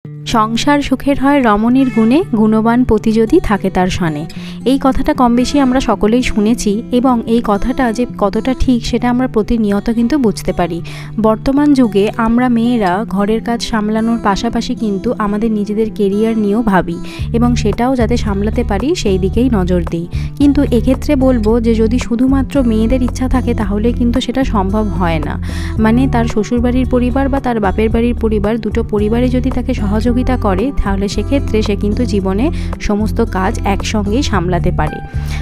সংসার সুখের হয় রমণীর গুণে, গুণবান পতি যদি থাকে তার সনে। এই কথাটা কম বেশি আমরা সকলেই শুনেছি এবং এই কথাটা যে কতটা ঠিক সেটা আমরা প্রতিনিয়ত কিন্তু বুঝতে পারি। বর্তমান যুগে আমরা মেয়েরা ঘরের কাজ সামলানোর পাশাপাশি কিন্তু আমাদের নিজেদের কেরিয়ার নিয়েও ভাবি এবং সেটাও যাতে সামলাতে পারি সেই দিকেই নজর দিই। কিন্তু এক্ষেত্রে বলবো যে যদি শুধুমাত্র মেয়েদের ইচ্ছা থাকে তাহলে কিন্তু সেটা সম্ভব হয় না। মানে তার শ্বশুরবাড়ির পরিবার বা তার বাপের বাড়ির পরিবার, দুটো পরিবারে যদি তাকে সহযোগিতা করে তাহলে সেক্ষেত্রে সে কিন্তু জীবনে সমস্ত কাজ একসঙ্গেই সামলাতে পারে।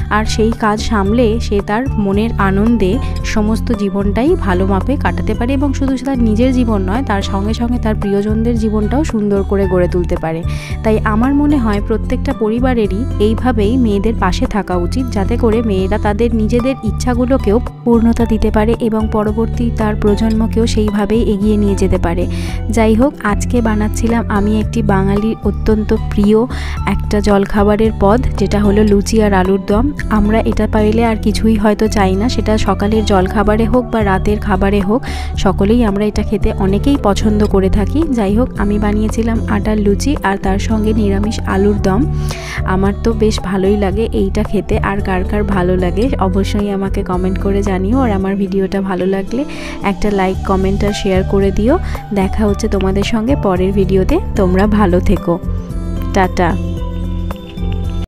আর সেই কাজ সামলে সে তার মনের আনন্দে সমস্ত জীবনটাই ভালো মাপে কাটাতে পারে এবং শুধু তার নিজের জীবন নয়, তার সঙ্গে সঙ্গে তার প্রিয়জনদের জীবনটাও সুন্দর করে গড়ে তুলতে পারে। তাই আমার মনে হয় প্রত্যেকটা পরিবারেরই এইভাবেই মেয়েদের পাশে থাকা উচিত, যাতে করে মেয়েরা তাদের নিজেদের ইচ্ছাগুলোকেও পূর্ণতা দিতে পারে এবং পরবর্তী তার প্রজন্মকেও সেইভাবেই এগিয়ে নিয়ে যেতে পারে। যাই হোক, আজকে বানাচ্ছিলাম আমি একটি বাঙালির অত্যন্ত প্রিয় একটা জলখাবারের পদ, যেটা হলো লুচি আর আলুর দম। আমরা এটা পাইলে আর কিছুই হয়তো চাই না, সেটা সকালের জলখাবারে হোক বা রাতের খাবারে হোক, সকলেই আমরা এটা খেতে অনেকেই পছন্দ করে থাকি। যাই হোক, আমি বানিয়েছিলাম আটার লুচি আর তার সঙ্গে নিরামিষ আলুর দম। আমার তো বেশ ভালোই লাগে এইটা খেতে, আর কার কার ভালো লাগে অবশ্যই আমাকে কমেন্ট করে জানিও। আর আমার ভিডিওটা ভালো লাগলে একটা লাইক, কমেন্ট আর শেয়ার করে দিও। দেখা হচ্ছে তোমাদের সঙ্গে পরের ভিডিওতে। তোমরা ভালো থেকো। টাটা।